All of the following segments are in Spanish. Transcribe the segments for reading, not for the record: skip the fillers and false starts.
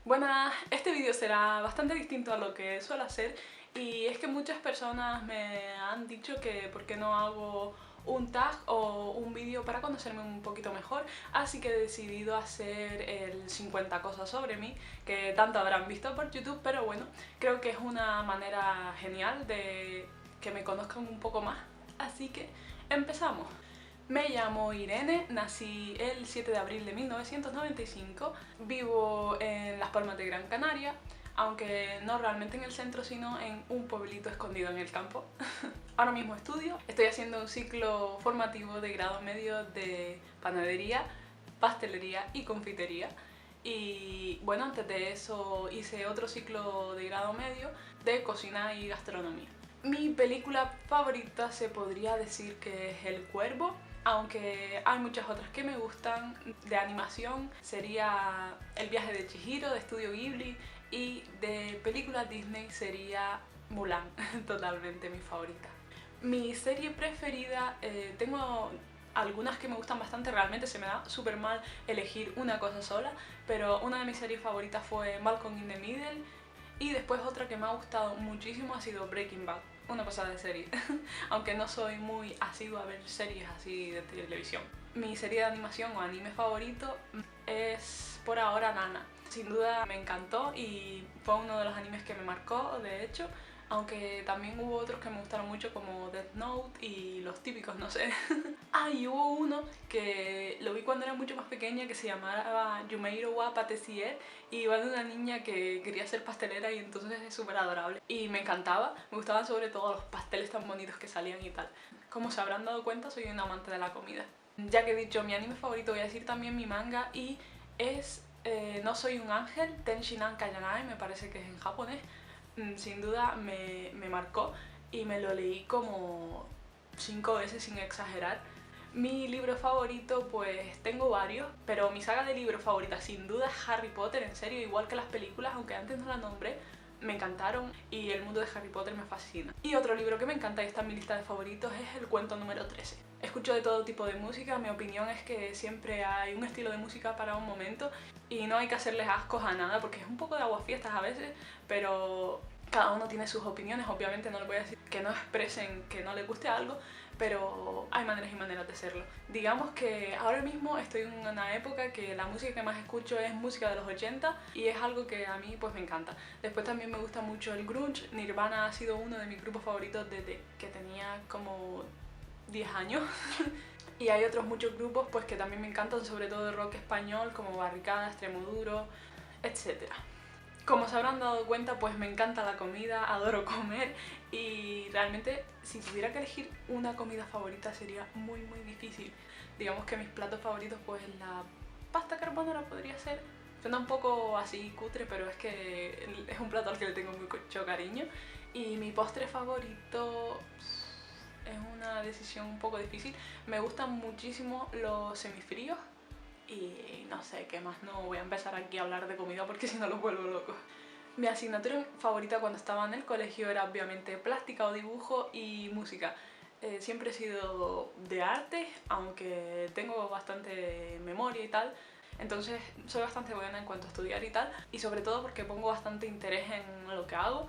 Buenas, este vídeo será bastante distinto a lo que suelo hacer y es que muchas personas me han dicho que por qué no hago un tag o un vídeo para conocerme un poquito mejor, así que he decidido hacer el 50 cosas sobre mí, que tanto habrán visto por YouTube, pero bueno, creo que es una manera genial de que me conozcan un poco más, así que empezamos. Me llamo Irene, nací el 7 de abril de 1995, vivo en Las Palmas de Gran Canaria, aunque no realmente en el centro, sino en un pueblito escondido en el campo. Ahora mismo estudio, estoy haciendo un ciclo formativo de grado medio de panadería, pastelería y confitería. Y bueno, antes de eso hice otro ciclo de grado medio de cocina y gastronomía. Mi película favorita se podría decir que es El Cuervo, aunque hay muchas otras que me gustan. De animación sería El viaje de Chihiro de Estudio Ghibli, y de películas Disney sería Mulan, totalmente mi favorita. Mi serie preferida, tengo algunas que me gustan bastante, realmente se me da súper mal elegir una cosa sola, pero una de mis series favoritas fue Malcolm in the Middle, y después otra que me ha gustado muchísimo ha sido Breaking Bad, una pasada de serie, aunque no soy muy asidua a ver series así de televisión. Mi serie de animación o anime favorito es por ahora Nana. Sin duda me encantó y fue uno de los animes que me marcó, de hecho, aunque también hubo otros que me gustaron mucho como Death Note y los típicos, no sé. Y hubo uno que lo vi cuando era mucho más pequeña que se llamaba Yumeiro wa Patissier, y iba de una niña que quería ser pastelera y entonces es súper adorable. Y me encantaba, me gustaban sobre todo los pasteles tan bonitos que salían y tal. Como se habrán dado cuenta, soy una amante de la comida. Ya que he dicho mi anime favorito, voy a decir también mi manga, y es No soy un ángel, Tenshinhan Kayanai, me parece que es en japonés. Sin duda me marcó y me lo leí como 5 veces sin exagerar. Mi libro favorito, pues tengo varios, pero mi saga de libros favorita sin duda es Harry Potter, en serio, igual que las películas, aunque antes no la nombré, me encantaron y el mundo de Harry Potter me fascina. Y otro libro que me encanta y está en mi lista de favoritos es El cuento número 13. Escucho de todo tipo de música, mi opinión es que siempre hay un estilo de música para un momento y no hay que hacerles ascos a nada porque es un poco de aguafiestas a veces, pero cada uno tiene sus opiniones. Obviamente no les voy a decir que no expresen que no les guste algo, pero hay maneras y maneras de hacerlo. Digamos que ahora mismo estoy en una época que la música que más escucho es música de los 80 y es algo que a mí pues me encanta. Después también me gusta mucho el grunge. Nirvana ha sido uno de mis grupos favoritos desde que tenía como 10 años. Y hay otros muchos grupos pues que también me encantan, sobre todo de rock español, como Barricada, Extremoduro, etc. Como se habrán dado cuenta, pues me encanta la comida, adoro comer, y realmente si tuviera que elegir una comida favorita sería muy difícil. Digamos que mis platos favoritos, pues la pasta carbonara podría ser. Suena un poco así cutre, pero es que es un plato al que le tengo mucho cariño. Y mi postre favorito es una decisión un poco difícil. Me gustan muchísimo los semifríos y no sé qué más. No voy a empezar aquí a hablar de comida porque si no los vuelvo locos. Mi asignatura favorita cuando estaba en el colegio era obviamente plástica o dibujo y música. Siempre he sido de arte, aunque tengo bastante memoria y tal. Entonces soy bastante buena en cuanto a estudiar y tal, y sobre todo porque pongo bastante interés en lo que hago.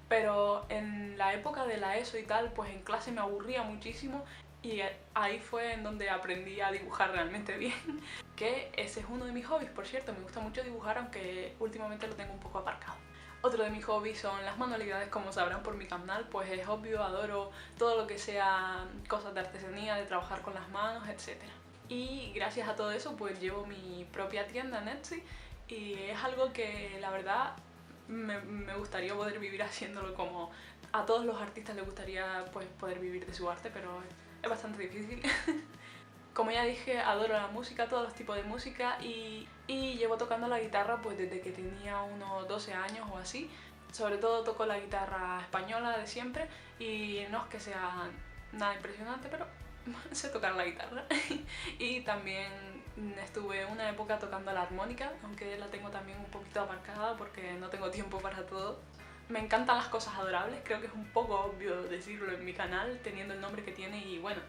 Pero en la época de la ESO y tal, pues en clase me aburría muchísimo y ahí fue en donde aprendí a dibujar realmente bien. Que ese es uno de mis hobbies, por cierto, me gusta mucho dibujar, aunque últimamente lo tengo un poco aparcado. Otro de mis hobbies son las manualidades, como sabrán por mi canal, pues es obvio, adoro todo lo que sea cosas de artesanía, de trabajar con las manos, etc. Y gracias a todo eso pues llevo mi propia tienda en Etsy y es algo que la verdad me gustaría poder vivir haciéndolo, como a todos los artistas les gustaría pues poder vivir de su arte, pero es bastante difícil. Como ya dije, adoro la música, todos los tipos de música, y llevo tocando la guitarra pues desde que tenía unos 12 años o así. Sobre todo toco la guitarra española de siempre y no es que sea nada impresionante, pero sé tocar la guitarra. Y también estuve una época tocando la armónica, aunque la tengo también un poquito aparcada porque no tengo tiempo para todo. Me encantan las cosas adorables, creo que es un poco obvio decirlo en mi canal teniendo el nombre que tiene y bueno,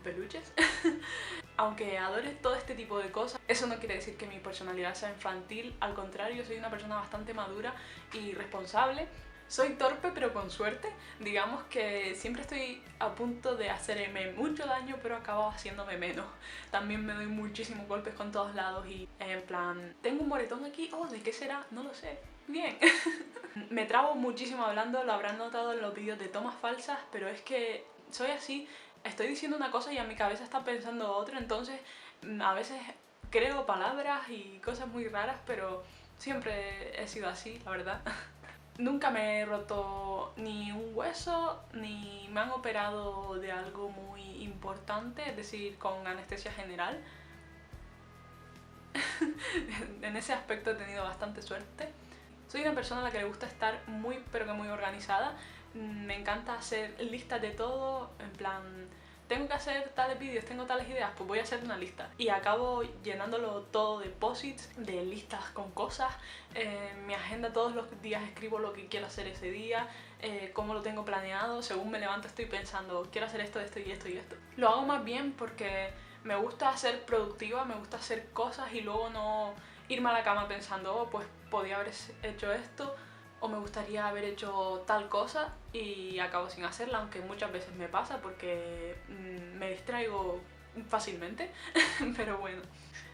Peluches. Aunque adore todo este tipo de cosas, eso no quiere decir que mi personalidad sea infantil, al contrario, soy una persona bastante madura y responsable. Soy torpe pero con suerte, digamos que siempre estoy a punto de hacerme mucho daño pero acabo haciéndome menos. También me doy muchísimos golpes con todos lados y en plan, tengo un moretón aquí, oh, ¿de qué será? No lo sé. Bien. Me trabo muchísimo hablando, lo habrán notado en los vídeos de tomas falsas, pero es que soy así, estoy diciendo una cosa y en mi cabeza está pensando otra, entonces a veces creo palabras y cosas muy raras, pero siempre he sido así, la verdad. Nunca me he roto ni un hueso, ni me han operado de algo muy importante, es decir, con anestesia general. En ese aspecto he tenido bastante suerte. Soy una persona a la que le gusta estar muy pero que muy organizada. Me encanta hacer listas de todo, en plan, tengo que hacer tales vídeos, tengo tales ideas, pues voy a hacer una lista. Y acabo llenándolo todo de post-its, de listas con cosas. Mi agenda todos los días escribo lo que quiero hacer ese día, cómo lo tengo planeado. Según me levanto estoy pensando, quiero hacer esto, esto y esto y esto. Lo hago más bien porque me gusta ser productiva, me gusta hacer cosas y luego no irme a la cama pensando, oh, pues podía haber hecho esto, o me gustaría haber hecho tal cosa y acabo sin hacerla, aunque muchas veces me pasa porque me distraigo fácilmente, pero bueno.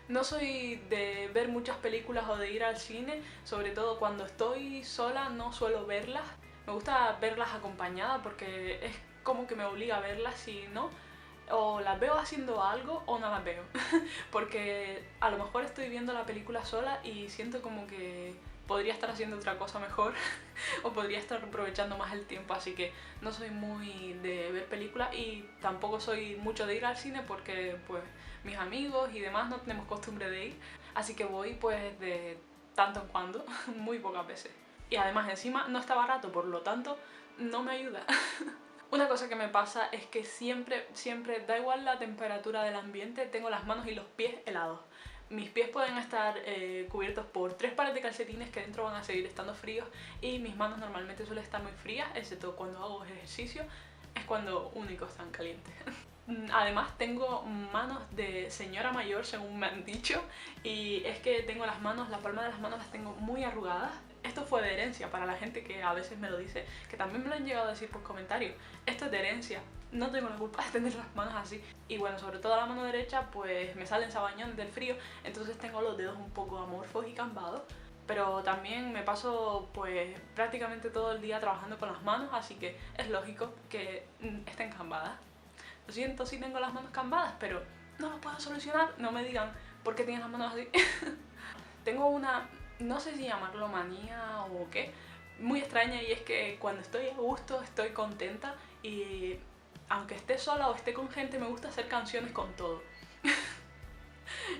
No soy de ver muchas películas o de ir al cine, sobre todo cuando estoy sola no suelo verlas. Me gusta verlas acompañada porque es como que me obliga a verlas, si no, o las veo haciendo algo o no las veo. Porque a lo mejor estoy viendo la película sola y siento como que podría estar haciendo otra cosa mejor o podría estar aprovechando más el tiempo, así que no soy muy de ver películas y tampoco soy mucho de ir al cine porque pues mis amigos y demás no tenemos costumbre de ir, así que voy pues de tanto en cuando, muy pocas veces. Y además encima no está barato, por lo tanto no me ayuda. Una cosa que me pasa es que siempre, da igual la temperatura del ambiente, tengo las manos y los pies helados. Mis pies pueden estar cubiertos por 3 pares de calcetines que dentro van a seguir estando fríos y mis manos normalmente suelen estar muy frías, excepto cuando hago ejercicio, es cuando único están calientes. Además tengo manos de señora mayor, según me han dicho, y es que tengo las manos, la palma de las manos las tengo muy arrugadas. Esto fue de herencia para la gente que a veces me lo dice, que también me lo han llegado a decir por comentarios. Esto es de herencia, no tengo la culpa de tener las manos así. Y bueno, sobre todo la mano derecha, pues me salen sabañones del frío, entonces tengo los dedos un poco amorfos y cambados. Pero también me paso pues prácticamente todo el día trabajando con las manos, así que es lógico que estén cambadas. Lo siento si tengo las manos cambadas, pero no lo puedo solucionar. No me digan por qué tienes las manos así. Tengo una, no sé si llamarlo manía o qué, muy extraña, y es que cuando estoy a gusto, estoy contenta y aunque esté sola o esté con gente, me gusta hacer canciones con todo.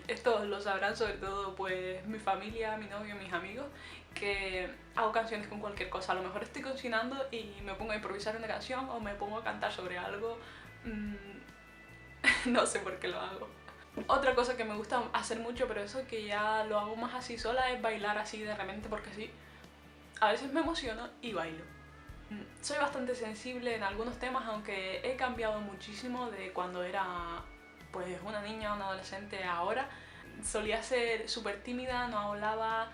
Esto lo sabrán sobre todo pues mi familia, mi novio, mis amigos, que hago canciones con cualquier cosa. A lo mejor estoy cocinando y me pongo a improvisar una canción o me pongo a cantar sobre algo. No sé por qué lo hago. Otra cosa que me gusta hacer mucho, pero eso que ya lo hago más así sola, es bailar así de repente porque sí. A veces me emociono y bailo. Soy bastante sensible en algunos temas, aunque he cambiado muchísimo de cuando era pues una niña o una adolescente a ahora. Solía ser súper tímida, no hablaba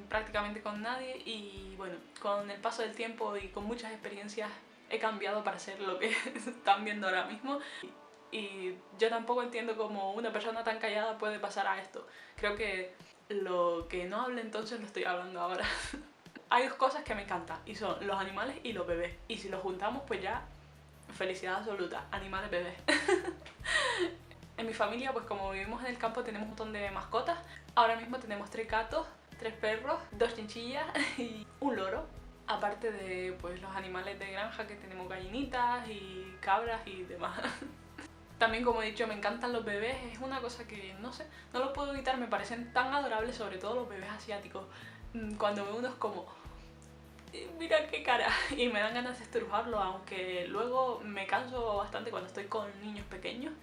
prácticamente con nadie y bueno, con el paso del tiempo y con muchas experiencias he cambiado para ser lo que están viendo ahora mismo. Y yo tampoco entiendo cómo una persona tan callada puede pasar a esto. Creo que lo que no hable entonces lo estoy hablando ahora. Hay dos cosas que me encantan y son los animales y los bebés. Y si los juntamos pues ya felicidad absoluta, animales, bebés. En mi familia pues como vivimos en el campo tenemos un montón de mascotas. Ahora mismo tenemos 3 gatos, 3 perros, 2 chinchillas y un loro. Aparte de pues los animales de granja que tenemos gallinitas y cabras y demás. También, como he dicho, me encantan los bebés, es una cosa que, no sé, no lo puedo evitar, me parecen tan adorables, sobre todo los bebés asiáticos. Cuando veo uno es como, mira qué cara, y me dan ganas de estrujarlo, aunque luego me canso bastante cuando estoy con niños pequeños,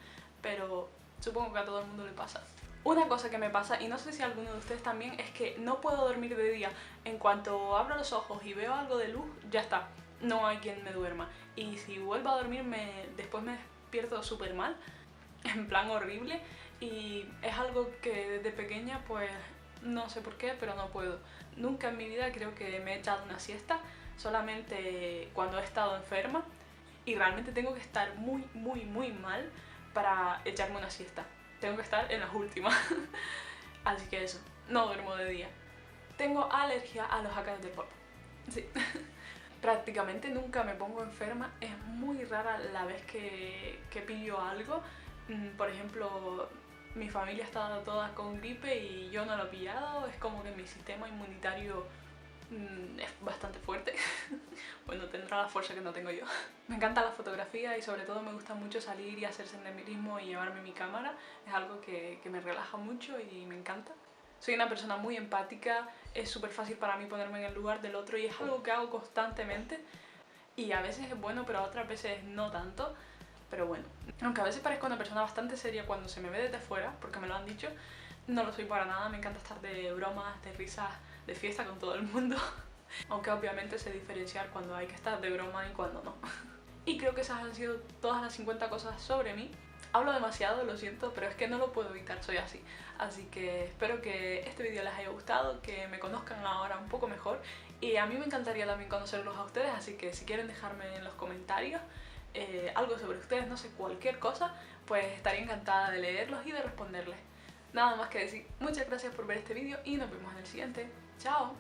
pero supongo que a todo el mundo le pasa. Una cosa que me pasa, y no sé si a alguno de ustedes también, es que no puedo dormir de día. En cuanto abro los ojos y veo algo de luz, ya está, no hay quien me duerma. Y si vuelvo a dormir, después me despierto despierto súper mal, en plan horrible, y es algo que desde pequeña pues no sé por qué, pero no puedo. Nunca en mi vida creo que me he echado una siesta, solamente cuando he estado enferma, y realmente tengo que estar muy mal para echarme una siesta. Tengo que estar en las últimas. Así que eso, no duermo de día. Tengo alergia a los ácaros del polvo. Sí. Prácticamente nunca me pongo enferma, es muy rara la vez que pillo algo. Por ejemplo, mi familia está toda con gripe y yo no lo he pillado, es como que mi sistema inmunitario es bastante fuerte. Bueno, tendrá la fuerza que no tengo yo. Me encanta la fotografía y sobre todo me gusta mucho salir y hacer senderismo y llevarme mi cámara. Es algo que me relaja mucho y me encanta. Soy una persona muy empática, es súper fácil para mí ponerme en el lugar del otro y es algo que hago constantemente. Y a veces es bueno, pero a otras veces no tanto. Pero bueno, aunque a veces parezco una persona bastante seria cuando se me ve desde fuera, porque me lo han dicho, no lo soy para nada, me encanta estar de bromas, de risas, de fiesta con todo el mundo. Aunque obviamente sé diferenciar cuando hay que estar de broma y cuando no. Y creo que esas han sido todas las 50 cosas sobre mí. Hablo demasiado, lo siento, pero es que no lo puedo evitar, soy así. Así que espero que este vídeo les haya gustado, que me conozcan ahora un poco mejor. Y a mí me encantaría también conocerlos a ustedes, así que si quieren dejarme en los comentarios algo sobre ustedes, no sé, cualquier cosa, pues estaría encantada de leerlos y de responderles. Nada más que decir, muchas gracias por ver este vídeo y nos vemos en el siguiente. ¡Chao!